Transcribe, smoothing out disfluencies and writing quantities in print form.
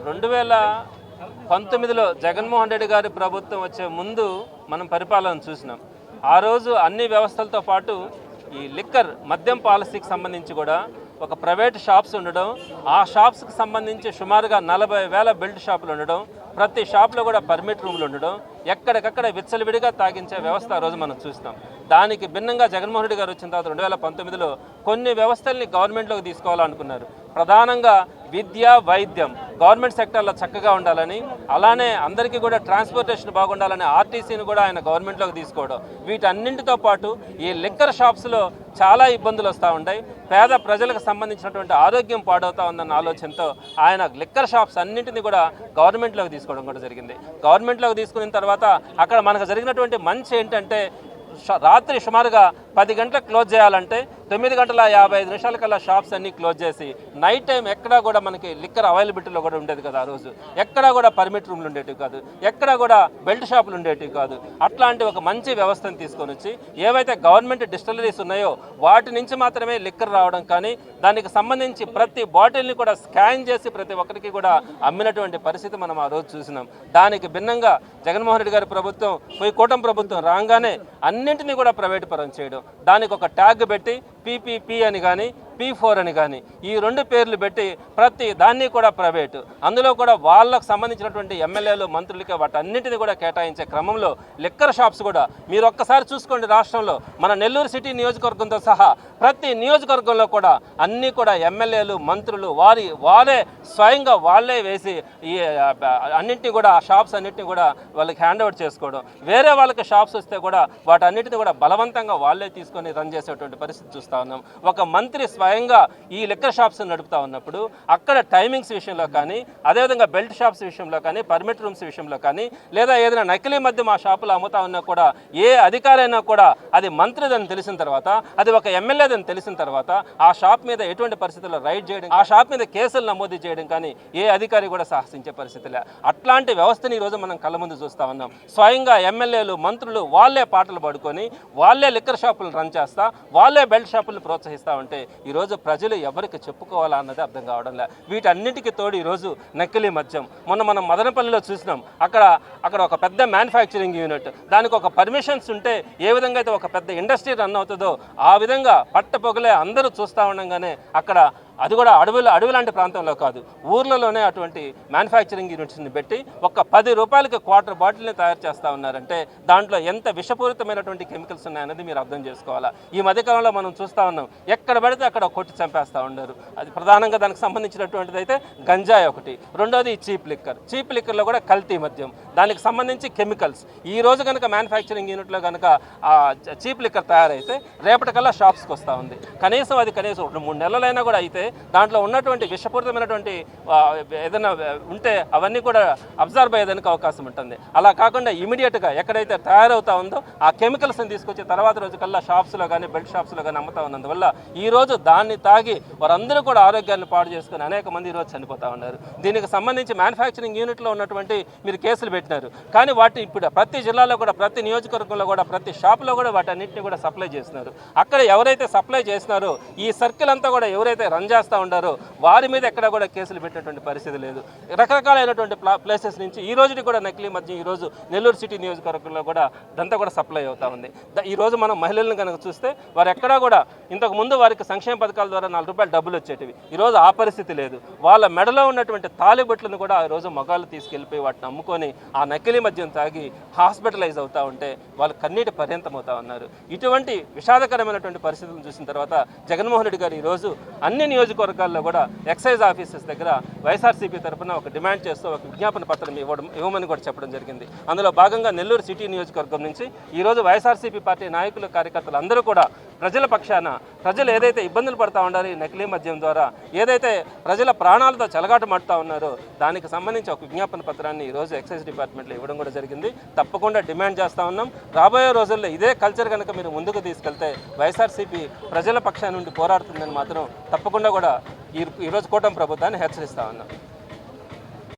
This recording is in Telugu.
2019లో జగన్మోహన్ రెడ్డి గారి ప్రభుత్వం వచ్చే ముందు మనం పరిపాలన చూసినాం. ఆ రోజు అన్ని వ్యవస్థలతో పాటు ఈ లిక్కర్ మద్యం పాలసీకి సంబంధించి కూడా ఒక ప్రైవేట్ షాప్స్ ఉండడం, ఆ షాప్స్కి సంబంధించి సుమారుగా 40,000 బెల్ట్ షాపులు ఉండడం, ప్రతి షాప్లో కూడా పర్మిట్ రూమ్లు ఉండడం, ఎక్కడికక్కడ విచ్చలవిడిగా తాగించే వ్యవస్థ ఆ రోజు మనం చూస్తాం. దానికి భిన్నంగా జగన్మోహన్ రెడ్డి గారు వచ్చిన తర్వాత 2019లో కొన్ని వ్యవస్థల్ని గవర్నమెంట్లోకి తీసుకోవాలనుకున్నారు. ప్రధానంగా విద్య, వైద్యం గవర్నమెంట్ సెక్టర్లో చక్కగా ఉండాలని, అలానే అందరికీ కూడా ట్రాన్స్పోర్టేషన్ బాగుండాలని ఆర్టీసీని కూడా ఆయన గవర్నమెంట్లోకి తీసుకోవడం, వీటన్నింటితో పాటు ఈ లిక్కర్ షాప్స్లో చాలా ఇబ్బందులు వస్తూ ఉంటాయి, పేద ప్రజలకు సంబంధించినటువంటి ఆరోగ్యం పాడవుతూ ఉందన్న ఆలోచనతో ఆయన లిక్కర్ షాప్స్ అన్నింటినీ కూడా గవర్నమెంట్లోకి తీసుకోవడం కూడా జరిగింది. గవర్నమెంట్లోకి తీసుకున్న తర్వాత అక్కడ మనకు జరిగినటువంటి మంచి ఏంటంటే, రాత్రి సుమారుగా 10 గంటలకు క్లోజ్ చేయాలంటే 9:55 కల్లా షాప్స్ అన్నీ క్లోజ్ చేసి, నైట్ టైం ఎక్కడా కూడా మనకి లిక్కర్ అవైలబిలిటీలో కూడా ఉండేది కదా. ఆ రోజు ఎక్కడా కూడా పర్మిట్ రూమ్లు ఉండేటివి కాదు, ఎక్కడా కూడా బెల్ట్ షాపులు ఉండేటివి కాదు. అట్లాంటి ఒక మంచి వ్యవస్థను తీసుకొని వచ్చి ఏవైతే గవర్నమెంట్ డిస్టిలరీస్ ఉన్నాయో వాటి నుంచి మాత్రమే లిక్కర్ రావడం, కానీ దానికి సంబంధించి ప్రతి బాటిల్ని కూడా స్కాన్ చేసి ప్రతి ఒక్కరికి కూడా అమ్మినటువంటి పరిస్థితి మనం ఆ రోజు చూసినాం. దానికి భిన్నంగా జగన్మోహన్ రెడ్డి గారి ప్రభుత్వం కూటమి ప్రభుత్వం రాగానే అన్నింటినీ కూడా ప్రైవేటు పరం చేయడం, దానికి ఒక ట్యాగ్ పెట్టి పీపీపీ అని కానీ P4 అని కానీ ఈ 2 పేర్లు పెట్టి ప్రతి దాన్ని కూడా ప్రైవేటు, అందులో కూడా వాళ్ళకు సంబంధించినటువంటి ఎమ్మెల్యేలు, మంత్రులకి వాటన్నింటినీ కూడా కేటాయించే క్రమంలో లిక్కర్ షాప్స్ కూడా మీరు ఒక్కసారి చూసుకోండి. రాష్ట్రంలో మన నెల్లూరు సిటీ నియోజకవర్గంతో సహా ప్రతి నియోజకవర్గంలో కూడా అన్నీ కూడా ఎమ్మెల్యేలు, మంత్రులు వారే స్వయంగా వాళ్ళే వేసి ఈ అన్నింటినీ కూడా షాప్స్ అన్నింటినీ కూడా వాళ్ళకి హ్యాండ్ ఓవర్ చేసుకోవడం, వేరే వాళ్ళకి షాప్స్ వస్తే కూడా వాటన్నిటిని కూడా బలవంతంగా వాళ్ళే తీసుకొని రన్ చేసేటువంటి పరిస్థితి చూస్తూ ఉన్నాం. ఒక మంత్రి స్వయంగా ఈ లిక్కర్ షాప్స్ నడుపుతా ఉన్నప్పుడు అక్కడ టైమింగ్స్ విషయంలో కానీ, అదేవిధంగా బెల్ట్ షాప్స్ విషయంలో కానీ, పర్మిట్ రూమ్స్ విషయంలో కానీ, లేదా ఏదైనా నకిలీ మద్యం ఆ షాపులో అమ్ముతా ఉన్నా కూడా ఏ అధికారైనా కూడా అది మంత్రిదని తెలిసిన తర్వాత, అది ఒక ఎమ్మెల్యేదని తెలిసిన తర్వాత ఆ షాప్ మీద ఎటువంటి పరిస్థితుల్లో రైడ్ చేయడం, ఆ షాప్ మీద కేసులు నమోదు చేయడం కానీ ఏ అధికారి కూడా సాహసించే పరిస్థితులే. అట్లాంటి వ్యవస్థని ఈరోజు మనం కళ్ళ ముందు చూస్తూ ఉన్నాం. స్వయంగా ఎమ్మెల్యేలు, మంత్రులు వాళ్ళే పాటలు పాడుకొని వాళ్ళే లిక్కర్ షాపులను రన్ చేస్తా, వాళ్ళే బెల్ట్ షాపులను ప్రోత్సహిస్తూ ఉంటే ఈరోజు ప్రజలు ఎవరికి చెప్పుకోవాలా అన్నది అర్థం కావడం లే. వీటన్నిటికీ తోడు ఈరోజు నకిలీ మద్యం. మనం మదనపల్లిలో చూసినాం, అక్కడ ఒక పెద్ద మ్యానుఫ్యాక్చరింగ్ యూనిట్, దానికి ఒక పర్మిషన్స్ ఉంటే ఏ విధంగా అయితే ఒక పెద్ద ఇండస్ట్రీ రన్ అవుతుందో ఆ విధంగా పట్టపొగలే అందరూ చూస్తూ ఉండగానే అక్కడ అది కూడా అడవి లాంటి ప్రాంతంలో కాదు, ఊర్లలోనే అటువంటి మ్యానుఫ్యాక్చరింగ్ యూనిట్స్ని పెట్టి ఒక 10 రూపాయలకి క్వార్టర్ బాటిల్ని తయారు చేస్తూ ఉన్నారంటే దాంట్లో ఎంత విషపూరితమైనటువంటి కెమికల్స్ ఉన్నాయన్నది మీరు అర్థం చేసుకోవాలా. ఈ మధ్యకాలంలో మనం చూస్తూ ఉన్నాం, ఎక్కడ పడితే అక్కడ కొట్టి చంపేస్తూ ఉన్నారు. అది ప్రధానంగా దానికి సంబంధించినటువంటిది అయితే గంజాయి ఒకటి, రెండోది చీప్ లిక్కర్లో కూడా కల్తీ మద్యం, దానికి సంబంధించి కెమికల్స్. ఈ రోజు కనుక మ్యానుఫ్యాక్చరింగ్ యూనిట్లో కనుక చీప్ లిక్కర్ తయారైతే రేపటికల్లా షాప్స్కి వస్తూ ఉంది. కనీసం 2-3 నెలలైనా కూడా అయితే దాంట్లో ఉన్నటువంటి విషపూరితమైనటువంటి ఏదైనా ఉంటే అవన్నీ కూడా అబ్జర్వ్ అయ్యేదానికి అవకాశం ఉంటుంది. అలా కాకుండా ఇమీడియట్గా ఎక్కడైతే తయారవుతా ఉందో ఆ కెమికల్స్ని తీసుకొచ్చి తర్వాత రోజు కల్లా షాప్స్లో కానీ బెల్ట్ షాప్స్లో కానీ అమ్ముతా ఉన్నందువల్ల ఈరోజు దాన్ని తాగి వారందరూ కూడా ఆరోగ్యాన్ని పాడు చేసుకుని అనేక మంది ఈరోజు చనిపోతూ ఉన్నారు. దీనికి సంబంధించి మ్యానుఫ్యాక్చరింగ్ యూనిట్లో ఉన్నటువంటి మీరు కేసులు పెట్టినారు, కానీ వాటి ఇప్పుడు ప్రతి జిల్లాలో కూడా, ప్రతి నియోజకవర్గంలో కూడా, ప్రతి షాప్లో కూడా వాటన్నింటినీ కూడా సప్లై చేస్తున్నారు. అక్కడ ఎవరైతే సప్లై చేస్తున్నారో ఈ సర్కిల్ అంతా కూడా ఎవరైతే రన్ చేస్తూ ఉండారో వారి మీద ఎక్కడ కూడా కేసులు పెట్టినటువంటి పరిస్థితి లేదు. రకరకాలైనటువంటి ప్లేసెస్ నుంచి ఈ రోజుకి కూడా నకిలీ మద్యం ఈరోజు నెల్లూరు సిటీ నియోజకవర్గంలో కూడా ఇదంతా కూడా సప్లై అవుతూ ఉంది. ఈరోజు మనం మహిళలను కనుక చూస్తే వారు ఎక్కడా కూడా ఇంతకు ముందు వారికి సంక్షేమ పథకాల ద్వారా 4 రూపాయలు డబ్బులు వచ్చేటివి, ఈరోజు ఆ పరిస్థితి లేదు. వాళ్ళ మెడలో ఉన్నటువంటి తాలిబొట్లను కూడా ఈరోజు మగాళ్ళు తీసుకెళ్ళిపోయి వాటిని అమ్ముకొని ఆ నకిలీ మద్యం తాగి హాస్పిటలైజ్ అవుతూ ఉంటే వాళ్ళు కన్నీటి పర్యంతం అవుతా ఉన్నారు. ఇటువంటి విషాదకరమైనటువంటి పరిస్థితులను చూసిన తర్వాత జగన్మోహన్ రెడ్డి గారు ఈరోజు అన్ని నియోజకవర్గాల్లో కూడా ఎక్సైజ్ ఆఫీసెస్ దగ్గర వైఎస్ఆర్సీపీ తరఫున ఒక డిమాండ్ చేస్తూ ఒక విజ్ఞాపన పత్రం ఇవ్వమని కూడా చెప్పడం జరిగింది. అందులో భాగంగా నెల్లూరు సిటీ నియోజకవర్గం నుంచి ఈరోజు వైఎస్ఆర్సీపీ పార్టీ నాయకులు, కార్యకర్తలు అందరూ కూడా ప్రజల పక్షాన, ప్రజలు ఏదైతే ఇబ్బందులు పడతా ఉండారో ఈ నకిలీ మద్యం ద్వారా, ఏదైతే ప్రజల ప్రాణాలతో చెలగాట మాడుతూ ఉన్నారో దానికి సంబంధించి ఒక విజ్ఞాపన పత్రాన్ని ఈరోజు ఎక్సైజ్ డిపార్ట్మెంట్లో ఇవ్వడం కూడా జరిగింది. తప్పకుండా డిమాండ్ చేస్తూ ఉన్నాం. రాబోయే రోజుల్లో ఇదే కల్చర్ కనుక మీరు ముందుకు తీసుకెళ్తే వైఎస్ఆర్సీపీ ప్రజల పక్షాన నుండి పోరాడుతుందని మాత్రం తప్పకుండా కూడా ఈరోజు కూటమి ప్రభుత్వాన్ని హెచ్చరిస్తా ఉన్నాం.